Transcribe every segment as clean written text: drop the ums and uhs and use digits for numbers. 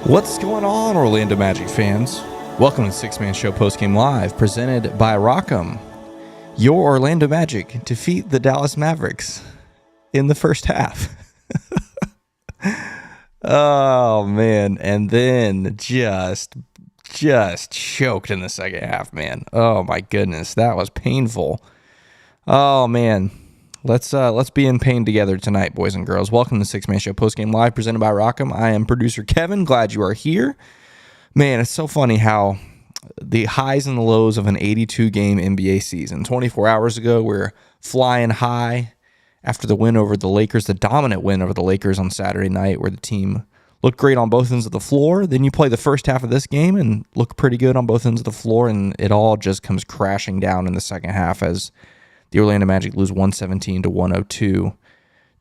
What's going on, Orlando Magic fans? Welcome to the Six Man Show Postgame Live, presented by Rock'em. Your Orlando Magic defeat the Dallas Mavericks in the first half. Oh, man. And then just choked in the second half, man. Oh, my goodness. That was painful. Oh, man. Let's be in pain together tonight, boys and girls. Welcome to the Six Man Show Postgame Live, presented by Rock'em. I am producer Kevin. Glad you are here. Man, it's so funny how the highs and the lows of an 82-game NBA season. 24 hours ago, we're flying high after the win over the Lakers, the dominant win over the Lakers on Saturday night, where the team looked great on both ends of the floor. Then you play the first half of this game and look pretty good on both ends of the floor, and it all just comes crashing down in the second half as the Orlando Magic lose 117-102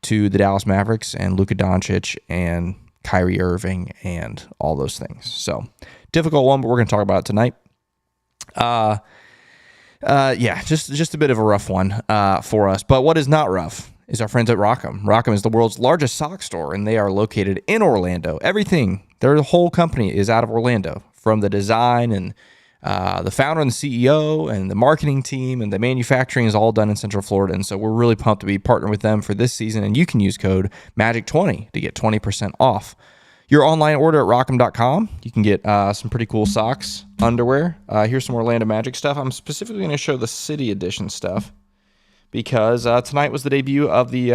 to the Dallas Mavericks and Luka Doncic and Kyrie Irving and all those things. So, difficult one, but we're going to talk about it tonight. Just a bit of a rough one for us. But what is not rough is our friends at Rock'em. Rock'em is the world's largest sock store, and they are located in Orlando. Everything, their whole company is out of Orlando, from the design and the founder and the CEO and the marketing team and the manufacturing is all done in Central Florida. And so we're really pumped to be partnering with them for this season. And you can use code MAGIC20 to get 20% off your online order at Rock'em.com. You can get some pretty cool socks, underwear. Here's some Orlando Magic stuff. I'm specifically going to show the City Edition stuff because tonight was the debut of the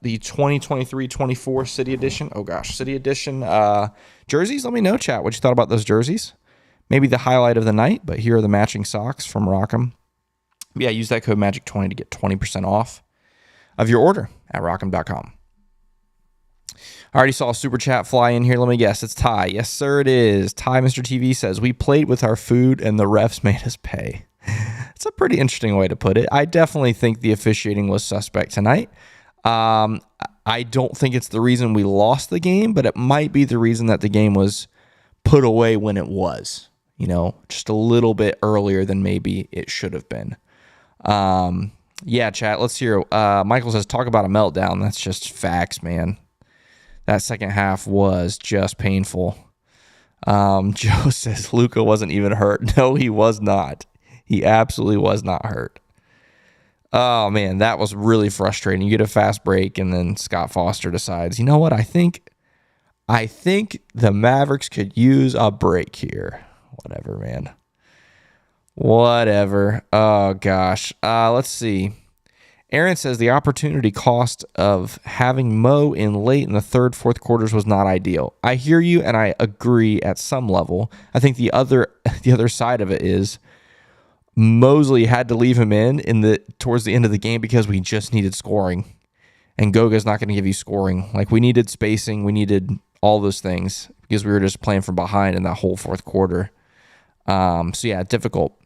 2023-24 City Edition. Oh, gosh, City Edition jerseys. Let me know, chat, what you thought about those jerseys. Maybe the highlight of the night, but here are the matching socks from Rock'em. Yeah, use that code MAGIC20 to get 20% off of your order at Rock'em.com. I already saw a super chat fly in here. Let me guess. It's Ty. Yes, sir, it is. Ty, Mr. TV says, we played with our food and the refs made us pay. It's a pretty interesting way to put it. I definitely think the officiating was suspect tonight. I don't think it's the reason we lost the game, but it might be the reason that the game was put away when it was. You know, just a little bit earlier than maybe it should have been. Yeah, chat, let's hear. Michael says, talk about a meltdown. That's just facts, man. That second half was just painful. Joe says, Luka wasn't even hurt. No, he was not. He absolutely was not hurt. Oh, man, that was really frustrating. You get a fast break, and then Scott Foster decides, you know what, I think the Mavericks could use a break here. Whatever, man. Whatever. Oh, gosh. Let's see. Aaron says the opportunity cost of having Mo in late in the third, fourth quarters was not ideal. I hear you, and I agree at some level. I think the other side of it is Mosley had to leave him in towards the end of the game because we just needed scoring. And Goga's not going to give you scoring. Like, we needed spacing. We needed all those things because we were just playing from behind in that whole fourth quarter. So yeah, difficult.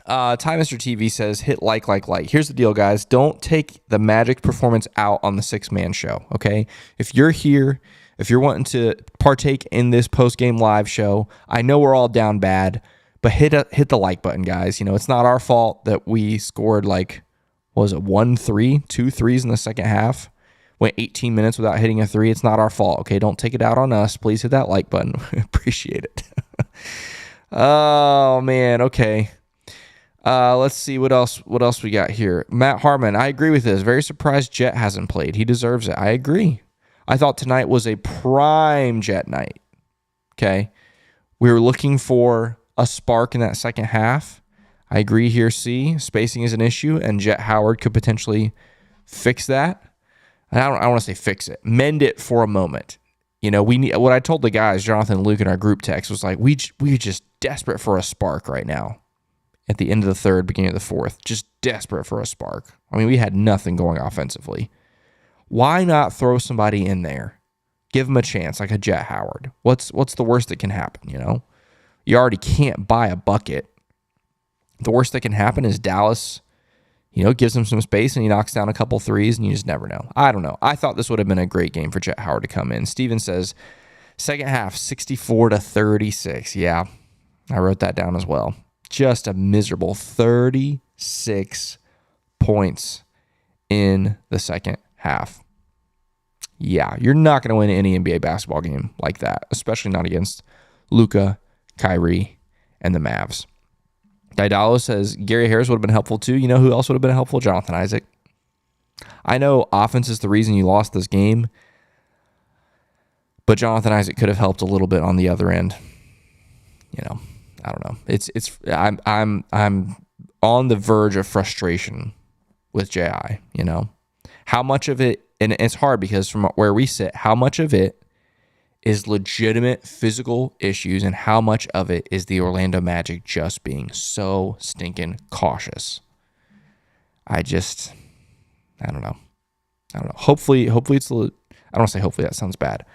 Ty Mr. TV says, hit like. Here's the deal, guys. Don't take the Magic performance out on the six-man show, okay? If you're here, if you're wanting to partake in this post-game live show, I know we're all down bad, but hit the like button, guys. You know, it's not our fault that we scored like, what was it, 2 threes in the second half? Went 18 minutes without hitting a three. It's not our fault, okay? Don't take it out on us. Please hit that like button. Appreciate it. Oh, man. Okay. Let's see what else we got here. Matt Harmon, I agree with this. Very surprised Jet hasn't played. He deserves it. I agree. I thought tonight was a prime Jet night. Okay. We were looking for a spark in that second half. I agree here. C, spacing is an issue, and Jet Howard could potentially fix that. I don't want to say fix it. Mend it for a moment. You know, what I told the guys, Jonathan and Luke, in our group text was like, we're just desperate for a spark right now. At the end of the third, beginning of the fourth, just desperate for a spark. I mean, we had nothing going offensively. Why not throw somebody in there? Give them a chance, like a Jet Howard. What's the worst that can happen, you know? You already can't buy a bucket. The worst that can happen is Dallas, you know, gives him some space and he knocks down a couple threes and you just never know. I don't know. I thought this would have been a great game for Jet Howard to come in. Steven says, second half, 64-36. Yeah, I wrote that down as well. Just a miserable 36 points in the second half. Yeah, you're not going to win any NBA basketball game like that, especially not against Luka, Kyrie, and the Mavs. Daedalo says Gary Harris would have been helpful too. You know who else would have been helpful? Jonathan Isaac. I know offense is the reason you lost this game, but Jonathan Isaac could have helped a little bit on the other end. I don't know. I'm on the verge of frustration with JI. How much of it, and it's hard because from where we sit, how much of it is legitimate physical issues and how much of it is the Orlando Magic just being so stinking cautious. I don't know. Hopefully it's I don't want to say hopefully, that sounds bad.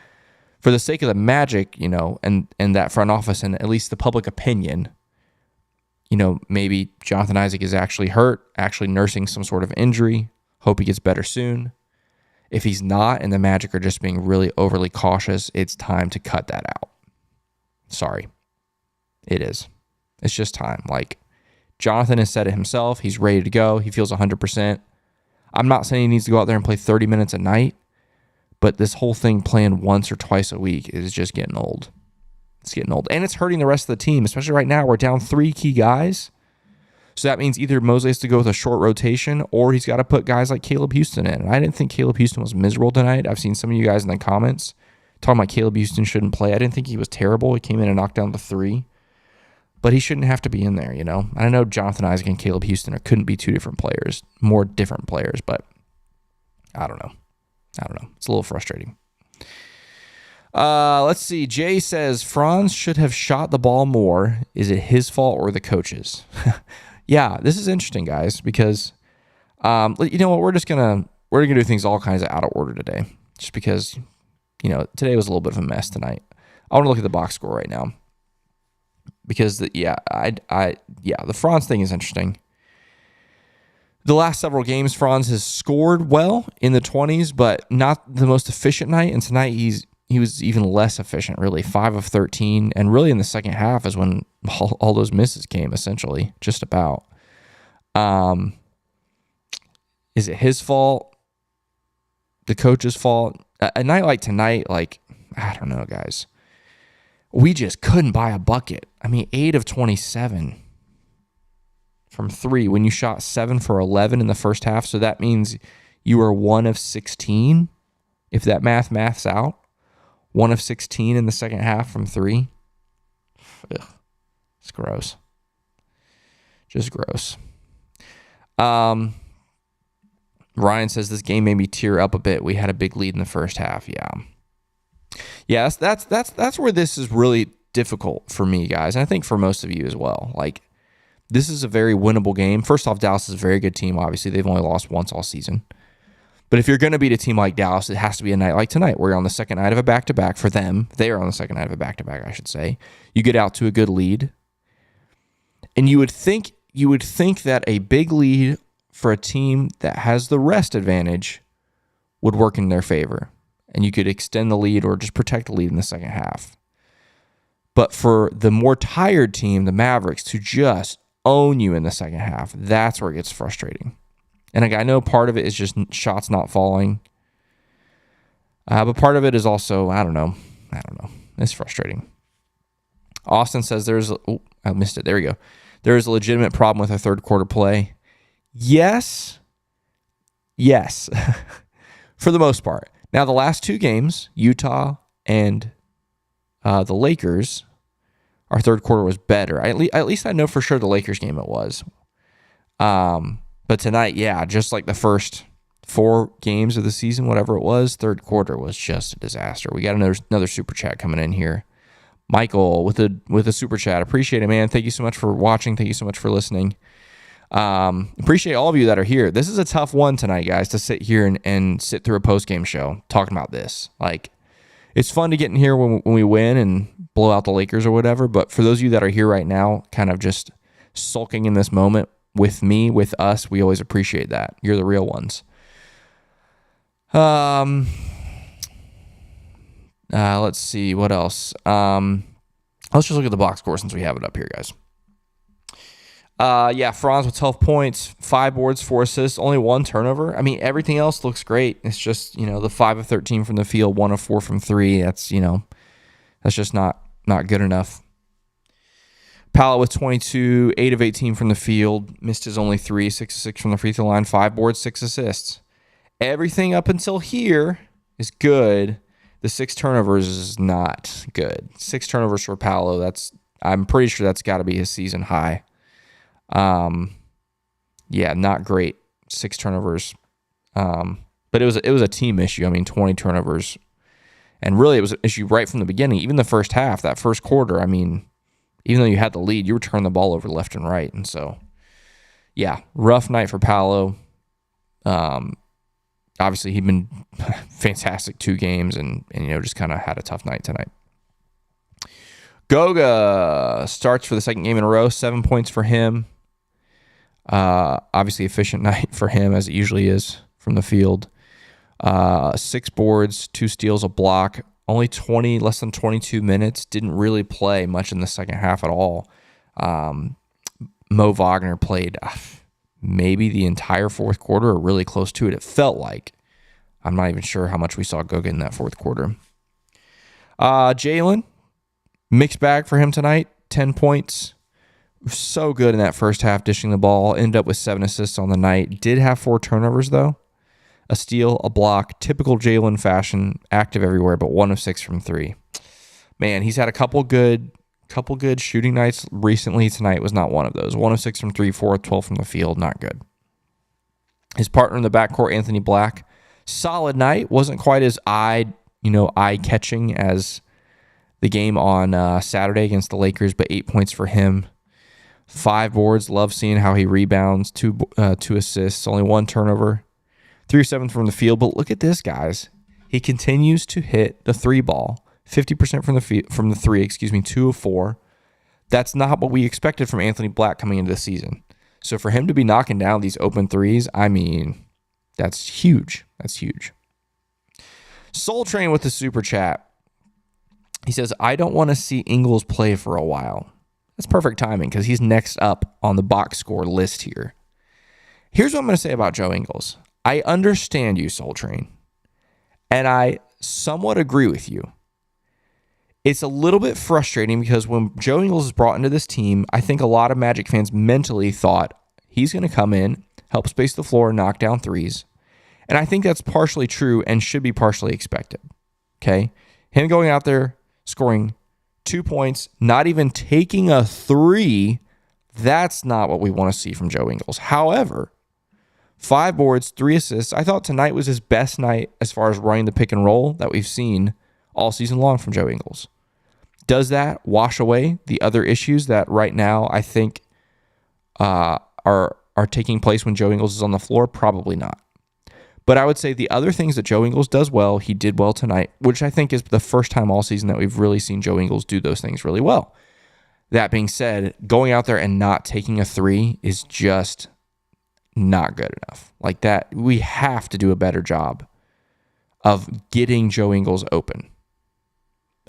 For the sake of the Magic, and that front office and at least the public opinion, maybe Jonathan Isaac is actually hurt, actually nursing some sort of injury. Hope he gets better soon. If he's not and the Magic are just being really overly cautious, it's time to cut that out. Sorry. It is. It's just time. Like, Jonathan has said it himself. He's ready to go. He feels 100%. I'm not saying he needs to go out there and play 30 minutes a night, but this whole thing playing once or twice a week is just getting old. It's getting old. And it's hurting the rest of the team, especially right now. We're down 3 key guys. So that means either Mosley has to go with a short rotation or he's got to put guys like Caleb Houston in. And I didn't think Caleb Houston was miserable tonight. I've seen some of you guys in the comments talking about Caleb Houston shouldn't play. I didn't think he was terrible. He came in and knocked down the 3. But he shouldn't have to be in there, I know Jonathan Isaac and Caleb Houston couldn't be 2 different players, more different players, but I don't know. It's a little frustrating. Let's see. Jay says, Franz should have shot the ball more. Is it his fault or the coaches? Yeah, this is interesting, guys, because you know what? We're gonna do things all kinds of out of order today, just because today was a little bit of a mess tonight. I want to look at the box score right now because the Franz thing is interesting. The last several games, Franz has scored well in the 20s, but not the most efficient night. And tonight he was even less efficient, really, 5 of 13. And really in the second half is when all those misses came, essentially, just about. Is it his fault? The coach's fault? A night like tonight, I don't know, guys. We just couldn't buy a bucket. 8 of 27 from 3 when you shot 7 for 11 in the first half. So that means you were 1 of 16, if that maths out. 1 of 16 in the second half from 3. Ugh. It's gross. Just gross. Ryan says this game made me tear up a bit. We had a big lead in the first half. Yeah, that's where this is really difficult for me, guys. And I think for most of you as well. This is a very winnable game. First off, Dallas is a very good team. Obviously, they've only lost once all season. But if you're going to beat a team like Dallas, it has to be a night like tonight. We're on the second night of a back-to-back for them. They are on the second night of a back-to-back, I should say. You get out to a good lead. And you would think that a big lead for a team that has the rest advantage would work in their favor. And you could extend the lead or just protect the lead in the second half. But for the more tired team, the Mavericks, to just own you in the second half, that's where it gets frustrating. And I know part of it is just shots not falling. But part of it is also, I don't know. It's frustrating. Austin says I missed it. There we go. There is a legitimate problem with our third quarter play. Yes. For the most part. Now, the last 2 games, Utah and the Lakers, our third quarter was better. At least I know for sure the Lakers game it was. But tonight, just like the first 4 games of the season, whatever it was, third quarter was just a disaster. We got another super chat coming in here. Michael with a super chat. Appreciate it, man. Thank you so much for watching. Thank you so much for listening. Appreciate all of you that are here. This is a tough one tonight, guys, to sit here and sit through a post-game show talking about this. It's fun to get in here when we win and blow out the Lakers or whatever, but for those of you that are here right now, kind of just sulking in this moment with me, with us, we always appreciate that. You're the real ones. Let's see, what else? Let's just look at the box score since we have it up here, guys. Yeah, Franz with 12 points, 5 boards, 4 assists, only 1 turnover. I mean, everything else looks great. It's just, the 5 of 13 from the field, 1 of 4 from 3. That's just not good enough. Paolo with 22, 8 of 18 from the field, missed his only 3, 6 of 6 from the free throw line, 5 boards, 6 assists. Everything up until here is good. The 6 turnovers is not good. 6 turnovers for Paolo. I'm pretty sure that's got to be his season high. Yeah, not great. 6 turnovers. But it was a team issue. I mean, 20 turnovers. And really, it was an issue right from the beginning. Even the first half, that first quarter, I mean, even though you had the lead, you were turning the ball over left and right. And so, yeah, rough night for Paolo. Obviously, he'd been fantastic 2 games and just kind of had a tough night tonight. Goga starts for the second game in a row, 7 points for him. Obviously, efficient night for him, as it usually is from the field. 6 boards, 2 steals, a block. Only less than 22 minutes. Didn't really play much in the second half at all. Mo Wagner played maybe the entire fourth quarter or really close to it. It felt like. I'm not even sure how much we saw Goga in that fourth quarter. Jalen, mixed bag for him tonight. 10 points. So good in that first half, dishing the ball. Ended up with 7 assists on the night. Did have 4 turnovers, though. A steal, a block. Typical Jalen fashion. Active everywhere, but 1 of 6 from 3. Man, he's had a couple good shooting nights recently. Tonight was not one of those. 1 of 6 from 3, 4 of 12 from the field. Not good. His partner in the backcourt, Anthony Black. Solid night. Wasn't quite as eye-catching as the game on Saturday against the Lakers, but 8 points for him. 5 boards. Love seeing how he rebounds. 2 assists. Only 1 turnover. 3 of 7 from the field. But look at this, guys. He continues to hit the 3 ball. 50% from the 3, 2 of 4. That's not what we expected from Anthony Black coming into the season. So for him to be knocking down these open 3s, I mean, that's huge. That's huge. Soul Train with the super chat. He says, I don't want to see Ingles play for a while. That's perfect timing because he's next up on the box score list here. Here's what I'm going to say about Joe Ingles. I understand you, Soul Train, and I somewhat agree with you. It's a little bit frustrating because when Joe Ingles is brought into this team, I think a lot of Magic fans mentally thought he's going to come in, help space the floor, knock down 3s. And I think that's partially true and should be partially expected. Okay? Him going out there, scoring 2 points, not even taking a 3, that's not what we want to see from Joe Ingles. However, 5 boards, 3 assists. I thought tonight was his best night as far as running the pick and roll that we've seen all season long from Joe Ingles. Does that wash away the other issues that right now I think are taking place when Joe Ingles is on the floor? Probably not. But I would say the other things that Joe Ingles does well, he did well tonight, which I think is the first time all season that we've really seen Joe Ingles do those things really well. That being said, going out there and not taking a 3 is just not good enough. Like that, we have to do a better job of getting Joe Ingles open.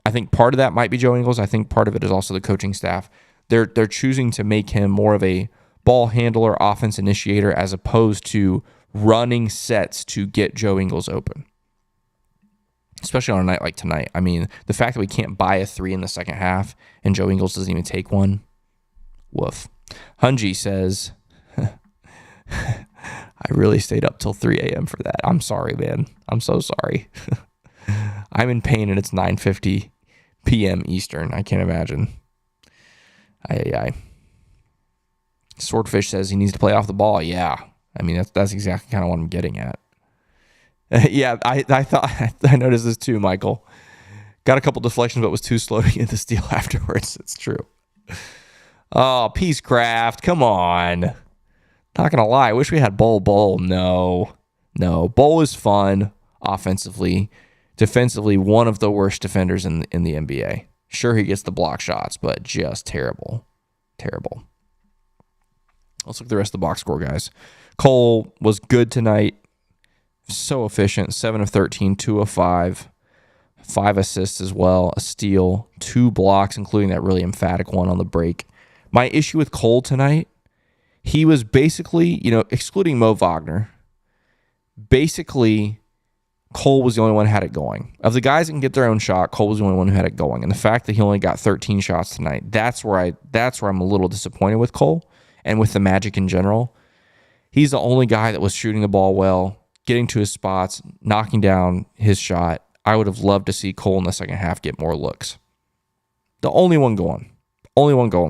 I think part of that might be Joe Ingles. I think part of it is also the coaching staff. They're choosing to make him more of a ball handler, offense initiator, as opposed to running sets to get Joe Ingles open. Especially on a night like tonight. I mean, the fact that we can't buy a 3 in the second half and Joe Ingles doesn't even take one, woof. Hunji says, I really stayed up till 3 a.m. for that. I'm sorry, man. I'm so sorry. I'm in pain and it's 9:50 p.m. Eastern. I can't imagine. Aye. Swordfish says he needs to play off the ball. Yeah. I mean, that's exactly kind of what I'm getting at. Yeah, I thought I noticed this too, Michael. Got a couple deflections, but was too slow to get the steal afterwards. It's true. Oh, Peacecraft, come on. Not gonna lie, I wish we had Bull. No. Bull is fun offensively. Defensively, one of the worst defenders in the NBA. Sure, he gets the block shots, but just terrible. Let's look at the rest of the box score, guys. Cole was good tonight. So efficient. 7 of 13, 2 of 5. 5 assists as well. A steal. 2 blocks, including that really emphatic one on the break. My issue with Cole tonight he was basically, excluding Mo Wagner, basically Cole was the only one who had it going. Of the guys that can get their own shot, Cole was the only one who had it going. And the fact that he only got 13 shots tonight, that's where I'm a little disappointed with Cole and with the Magic in general. He's the only guy that was shooting the ball well, getting to his spots, knocking down his shot. I would have loved to see Cole in the second half get more looks. The only one going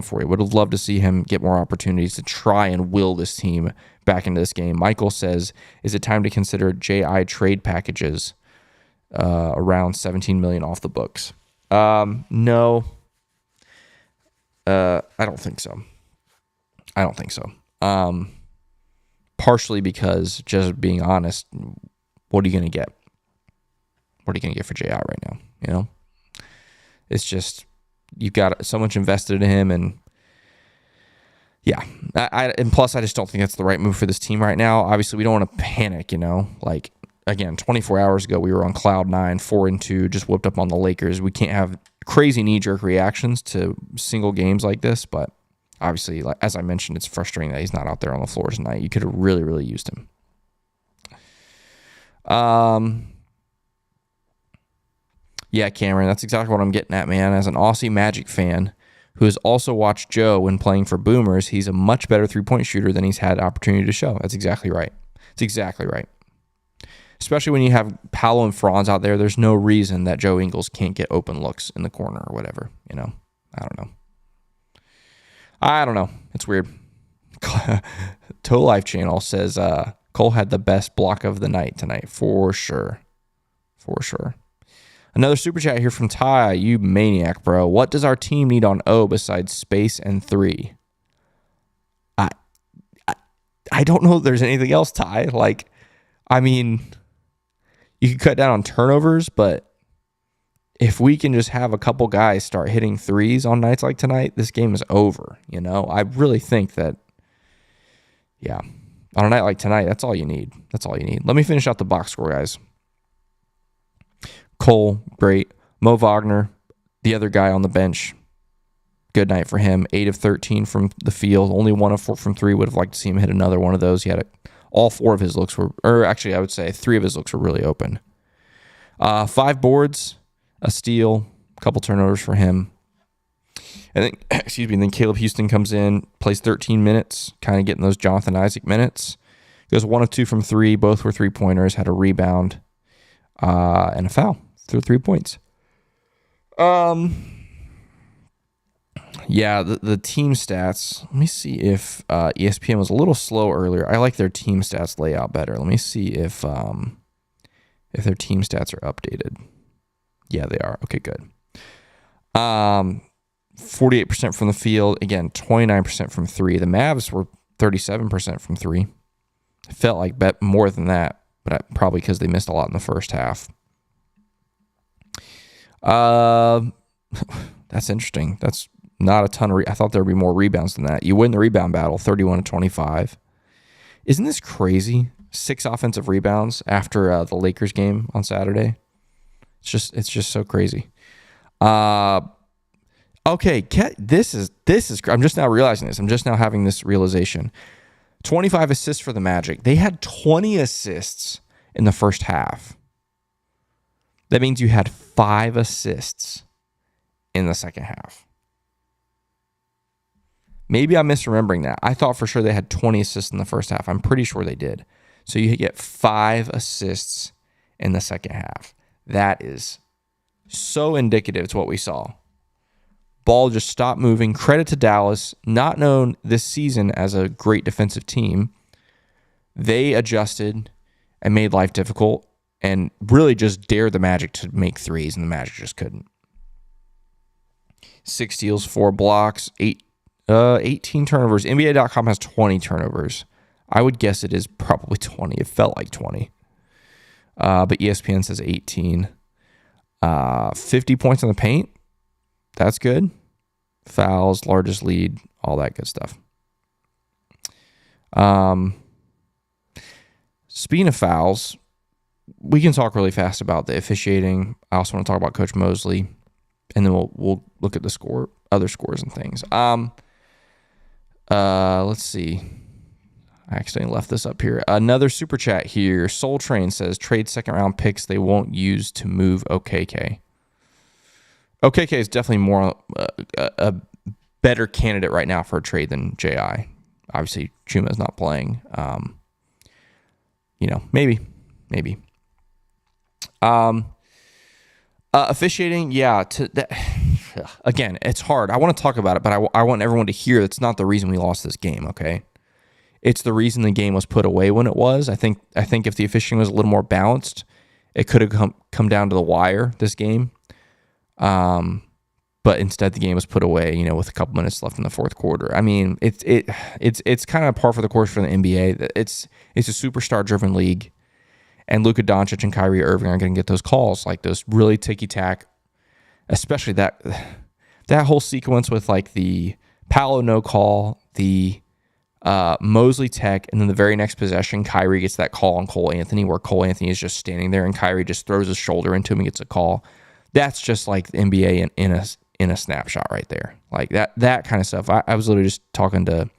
for you. Would have loved to see him get more opportunities to try and will this team back into this game. Michael says, is it time to consider JI trade packages around $17 million off the books? No. I don't think so. Partially because, just being honest, what are you going to get? What are you going to get for JI right now? It's just, you've got so much invested in him, and yeah. And plus, I just don't think that's the right move for this team right now. Obviously, we don't want to panic, Like, again, 24 hours ago, we were on cloud 9, 4-2, just whipped up on the Lakers. We can't have crazy knee-jerk reactions to single games like this, but obviously, as I mentioned, it's frustrating that he's not out there on the floor tonight. You could have really, really used him. Yeah, Cameron, that's exactly what I'm getting at, man. As an Aussie Magic fan who has also watched Joe when playing for Boomers, he's a much better three-point shooter than he's had opportunity to show. That's exactly right. It's exactly right. Especially when you have Paolo and Franz out there, there's no reason that Joe Ingles can't get open looks in the corner or whatever. I don't know. It's weird. Toe Life Channel says Cole had the best block of the night tonight, for sure. For sure. Another super chat here from Ty. You maniac, bro. What does our team need on O besides space and three? I don't know if there's anything else, Ty. You can cut down on turnovers, but if we can just have a couple guys start hitting threes on nights like tonight, this game is over. I really think that, yeah, on a night like tonight, that's all you need. Let me finish out the box score, guys. Cole, great. Mo Wagner, the other guy on the bench, good night for him. 8 of 13 from the field. Only 1 of 4 from three. Would have liked to see him hit another one of those. He had all 4 of his looks were, or actually I would say 3 of his looks were really open. 5 boards, a steal, a couple turnovers for him. And then Caleb Houston comes in, plays 13 minutes, kind of getting those Jonathan Isaac minutes. Goes 1 of 2 from 3, both were 3-pointers, had a rebound and a foul through 3 points. Yeah, the team stats. Let me see if ESPN was a little slow earlier. I like their team stats layout better. Let me see if their team stats are updated. Yeah, they are. Okay, good. 48% from the field. Again, 29% from 3. The Mavs were 37% from 3. It felt like more than that, but probably because they missed a lot in the first half. That's interesting. That's not a ton of I thought there would be more rebounds than that. You win the rebound battle, 31-25. Isn't this crazy? 6 offensive rebounds after the Lakers game on Saturday. It's just so crazy. Okay, this is. I'm just now realizing this. I'm just now having this realization. 25 assists for the Magic. They had 20 assists in the first half. That means you had 5 assists in the second half. Maybe I'm misremembering that. I thought for sure they had 20 assists in the first half. I'm pretty sure they did. So you get 5 assists in the second half. That is so indicative to what we saw. Ball just stopped moving. Credit to Dallas, not known this season as a great defensive team. They adjusted and made life difficult and really just dared the Magic to make threes, and the Magic just couldn't. 6 steals, 4 blocks, 18 turnovers. NBA.com has 20 turnovers. I would guess it is probably 20. It felt like 20. But ESPN says 18. 50 points in the paint. That's good. Fouls, largest lead, all that good stuff. Speaking of fouls, we can talk really fast about the officiating. I also want to talk about Coach Mosley, and then we'll look at the other scores and things. Let's see. I accidentally left this up here. Another super chat here. Soul Train says trade second round picks they won't use to move OKK. OKK is definitely more a better candidate right now for a trade than JI. Obviously, Chuma is not playing. Maybe. Officiating, yeah. Again, it's hard. I want to talk about it, but I want everyone to hear that's not the reason we lost this game. Okay, it's the reason the game was put away when it was. I think if the officiating was a little more balanced, it could have come down to the wire this game. But instead the game was put away, with a couple minutes left in the fourth quarter. I mean, it's kind of par for the course for the NBA. It's a superstar driven league, and Luka Doncic and Kyrie Irving are going to get those calls, like those really ticky tack, especially that whole sequence with like the Paolo no call, the Mosley tech, and then the very next possession, Kyrie gets that call on Cole Anthony, where Cole Anthony is just standing there and Kyrie just throws his shoulder into him and gets a call. That's just like the NBA in a snapshot right there. Like that kind of stuff. I was literally just talking to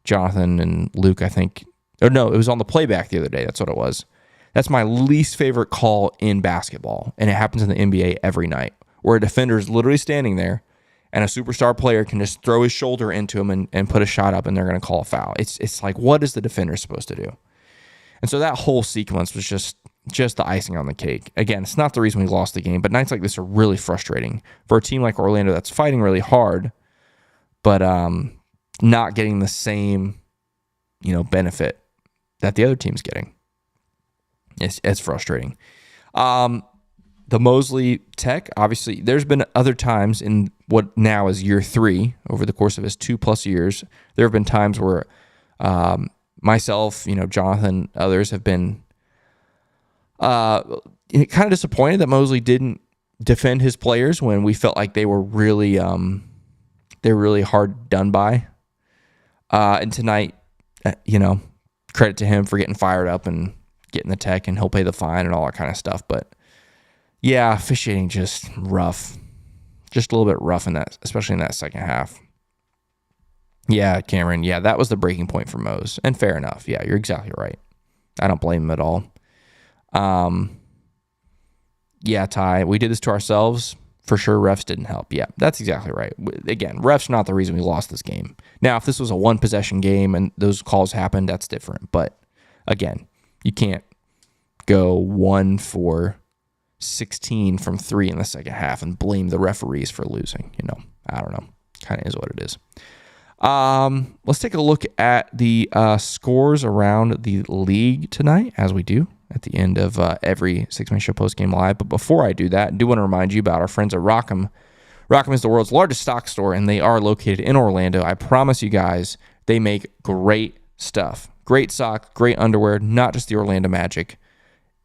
Jonathan and Luke, I think. Or no, it was on the playback the other day. That's what it was. That's my least favorite call in basketball, and it happens in the NBA every night, where a defender is literally standing there and a superstar player can just throw his shoulder into him and put a shot up, and they're going to call a foul. It's like, what is the defender supposed to do? And so that whole sequence was just the icing on the cake. Again, it's not the reason we lost the game, but nights like this are really frustrating for a team like Orlando that's fighting really hard, but not getting the same, benefit that the other team's getting. It's frustrating. The Mosley tech, obviously, there's been other times in what now is year 3, over the course of his 2+ years, there have been times where myself, Jonathan, others have been kind of disappointed that Mosley didn't defend his players when we felt like they were really hard done by. And tonight, credit to him for getting fired up and getting the tech, and he'll pay the fine and all that kind of stuff. But yeah, officiating just rough, just a little bit rough in that, especially in that second half. Yeah, Cameron. Yeah, that was the breaking point for Mose, and fair enough. Yeah, you're exactly right. I don't blame him at all. Yeah, Ty, we did this to ourselves. For sure, refs didn't help. Yeah, that's exactly right. Again, refs not the reason we lost this game. Now, if this was a one-possession game and those calls happened, that's different. But again, you can't go 1 for 16 from 3 in the second half and blame the referees for losing. I don't know. Kind of is what it is. Let's take a look at the scores around the league tonight, as we do at the end of every Six Man Show Postgame Live. But before I do that, I do want to remind you about our friends at Rock'em. Rock'em is the world's largest stock store, and they are located in Orlando. I promise you guys, they make great stuff. Great socks, great underwear, not just the Orlando Magic.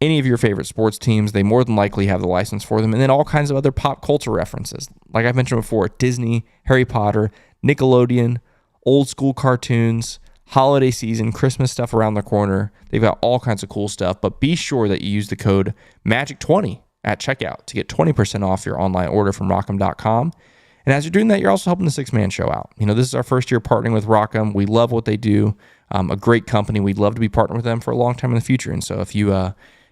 Any of your favorite sports teams, they more than likely have the license for them. And then all kinds of other pop culture references. Like I've mentioned before, Disney, Harry Potter, Nickelodeon, old school cartoons, holiday season, Christmas stuff around the corner. They've got all kinds of cool stuff, but be sure that you use the code MAGIC20 at checkout to get 20% off your online order from Rock'em.com. And as you're doing that, you're also helping the Six Man Show out. This is our first year partnering with Rock'em. We love what they do. A great company. We'd love to be partnering with them for a long time in the future. And so if you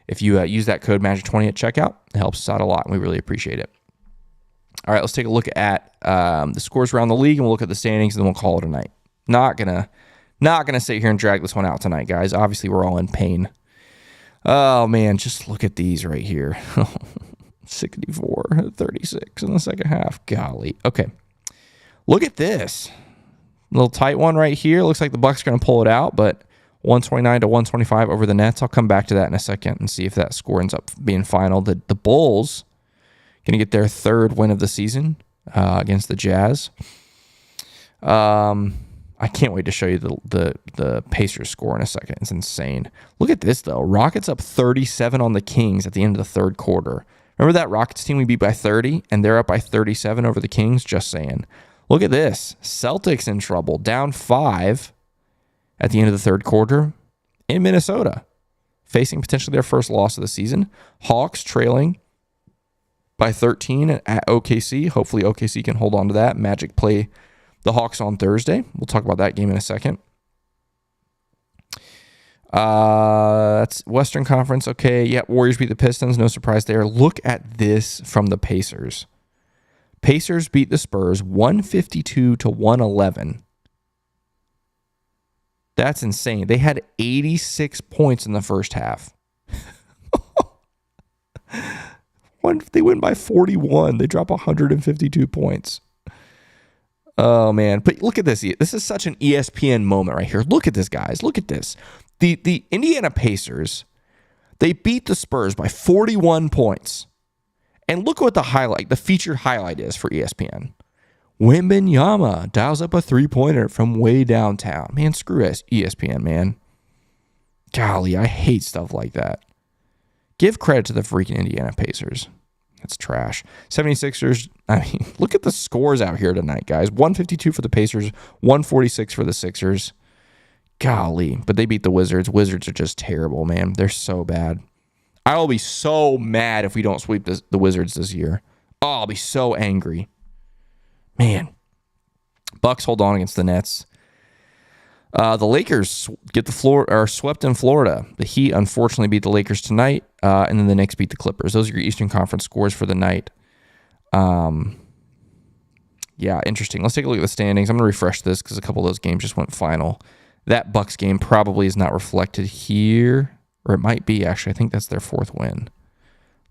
use that code MAGIC20 at checkout, it helps us out a lot, and we really appreciate it. All right, let's take a look at the scores around the league, and we'll look at the standings, and then we'll call it a night. Not gonna sit here and drag this one out tonight, guys. Obviously, we're all in pain. Oh man, just look at these right here. 64, 36 in the second half. Golly. Okay, look at this little tight one right here. Looks like the Bucks are gonna pull it out, but 129 to 125 over the Nets. I'll come back to that in a second and see if that score ends up being final. The Bulls going to get their 3rd win of the season against the Jazz. I can't wait to show you the Pacers score in a second. It's insane. Look at this, though. Rockets up 37 on the Kings at the end of the 3rd quarter. Remember that Rockets team we beat by 30, and they're up by 37 over the Kings? Just saying. Look at this. Celtics in trouble, down 5 at the end of the 3rd quarter in Minnesota, facing potentially their first loss of the season. Hawks trailing by 13 at OKC. Hopefully OKC can hold on to that. Magic play The Hawks on Thursday. We'll talk about that game in a second. That's Western Conference. Okay, yeah, Warriors beat the Pistons. No surprise there. Look at this from the Pacers. Pacers beat the Spurs 152-111. That's insane. They had 86 points in the first half. They win by 41. They drop 152 points. Oh, man. But look at this. This is such an ESPN moment right here. Look at this, guys. Look at this. The Indiana Pacers, they beat the Spurs by 41 points. And look what the featured highlight is for ESPN. Wembanyama dials up a three-pointer from way downtown. Man, screw ESPN, man. Golly, I hate stuff like that. Give credit to the freaking Indiana Pacers. That's trash. 76ers, look at the scores out here tonight, guys. 152 for the Pacers, 146 for the Sixers. Golly, but they beat the Wizards. Wizards are just terrible, man. They're so bad. I'll be so mad if we don't sweep the Wizards this year. Oh, I'll be so angry. Man. Bucks hold on against the Nets. The Lakers get the floor are swept in Florida. The Heat unfortunately beat the Lakers tonight, and then the Knicks beat the Clippers. Those are your Eastern Conference scores for the night. Yeah, interesting. Let's take a look at the standings. I'm going to refresh this because a couple of those games just went final. That Bucks game probably is not reflected here, or it might be actually. I think that's their fourth win.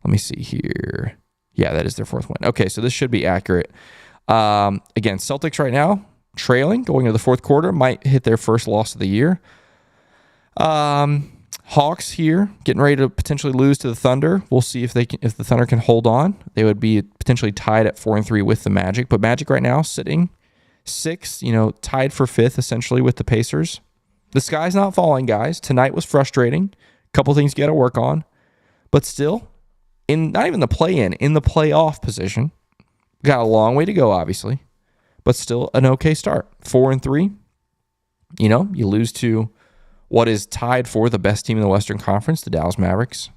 Let me see here. Yeah, that is their fourth win. Okay, so this should be accurate. Again, Celtics right now, trailing, going into the fourth quarter, might hit their first loss of the year. Hawks here, getting ready to potentially lose to the Thunder. We'll see if the Thunder can hold on. They would be potentially tied at 4-3 with the Magic, but Magic right now sitting sixth, tied for fifth essentially with the Pacers. The sky's not falling, guys. Tonight was frustrating. A couple things you got to work on, but still, not even the play-in, in the playoff position. Got a long way to go, obviously, but still an okay start. 4-3. You lose to what is tied for the best team in the Western Conference, the Dallas Mavericks.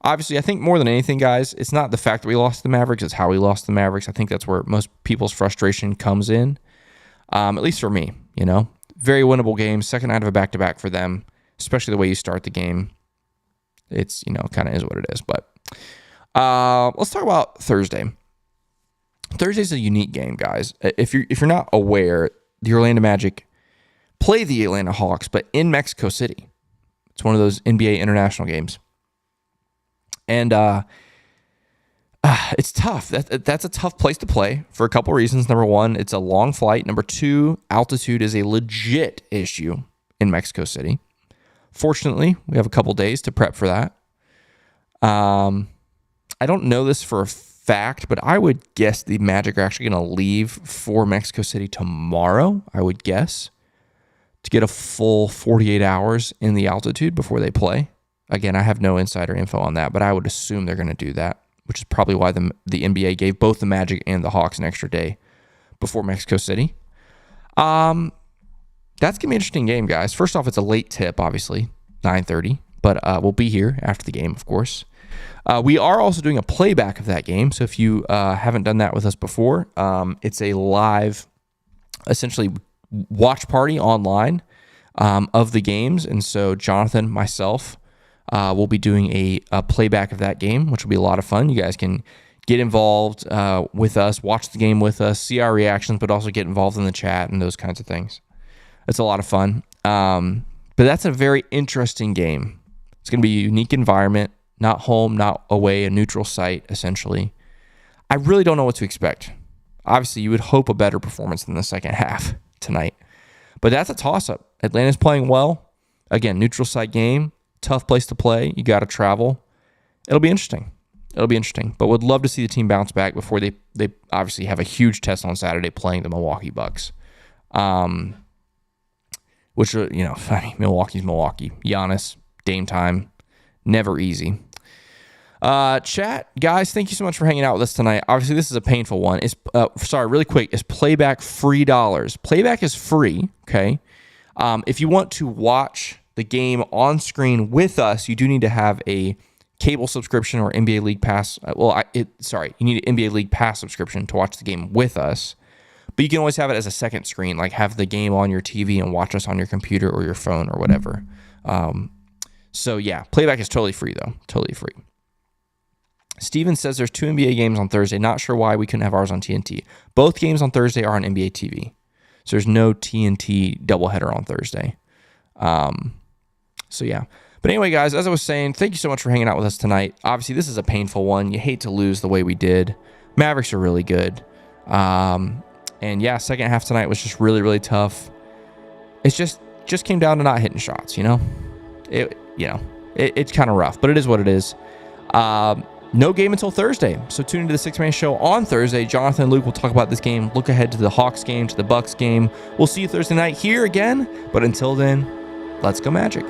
Obviously, I think more than anything, guys, it's not the fact that we lost to the Mavericks, it's how we lost to the Mavericks. I think that's where most people's frustration comes in, at least for me. Very winnable game, second night of a back-to-back for them, especially the way you start the game. It's, kind of is what it is. But let's talk about Thursday. Thursday's a unique game, guys. If you're not aware, the Orlando Magic play the Atlanta Hawks, but in Mexico City. It's one of those NBA international games. And it's tough. That's a tough place to play for a couple reasons. Number one, it's a long flight. Number two, altitude is a legit issue in Mexico City. Fortunately, we have a couple days to prep for that. I don't know this for a fact, but I would guess the Magic are actually going to leave for Mexico City tomorrow, I would guess, to get a full 48 hours in the altitude before they play. Again, I have no insider info on that, but I would assume they're going to do that, which is probably why the NBA gave both the Magic and the Hawks an extra day before Mexico City. That's going to be an interesting game, guys. First off, it's a late tip, obviously, 9:30, but we'll be here after the game, of course. We are also doing a playback of that game, so if you haven't done that with us before, it's a live, essentially, watch party online of the games, and so Jonathan, myself, we'll be doing a playback of that game, which will be a lot of fun. You guys can get involved with us, watch the game with us, see our reactions, but also get involved in the chat and those kinds of things. It's a lot of fun. But that's a very interesting game. It's going to be a unique environment, not home, not away, a neutral site, essentially. I really don't know what to expect. Obviously, you would hope a better performance in the second half tonight. But that's a toss-up. Atlanta's playing well. Again, neutral site game. Tough place to play. You got to travel. It'll be interesting. But would love to see the team bounce back before they obviously have a huge test on Saturday playing the Milwaukee Bucks. Which are, Milwaukee's Milwaukee. Giannis, Dame time. Never easy. Chat, guys, thank you so much for hanging out with us tonight. Obviously, this is a painful one. Really quick. Is playback free dollars? Playback is free, okay? If you want to watch the game on screen with us, you do need to have a cable subscription or NBA League Pass. You need an NBA League Pass subscription to watch the game with us. But you can always have it as a second screen, like have the game on your TV and watch us on your computer or your phone or whatever. So yeah, playback is totally free though. Totally free. Steven says there's 2 NBA games on Thursday. Not sure why we couldn't have ours on TNT. Both games on Thursday are on NBA TV. So there's no TNT doubleheader on Thursday. So yeah. But anyway, guys, as I was saying, thank you so much for hanging out with us tonight. Obviously, this is a painful one. You hate to lose the way we did. Mavericks are really good. And yeah, second half tonight was just really, really tough. It's just came down to not hitting shots, It's kind of rough, but it is what it is. No game until Thursday. So tune into the Six Man Show on Thursday. Jonathan and Luke will talk about this game. Look ahead to the Hawks game, to the Bucks game. We'll see you Thursday night here again. But until then, let's go Magic.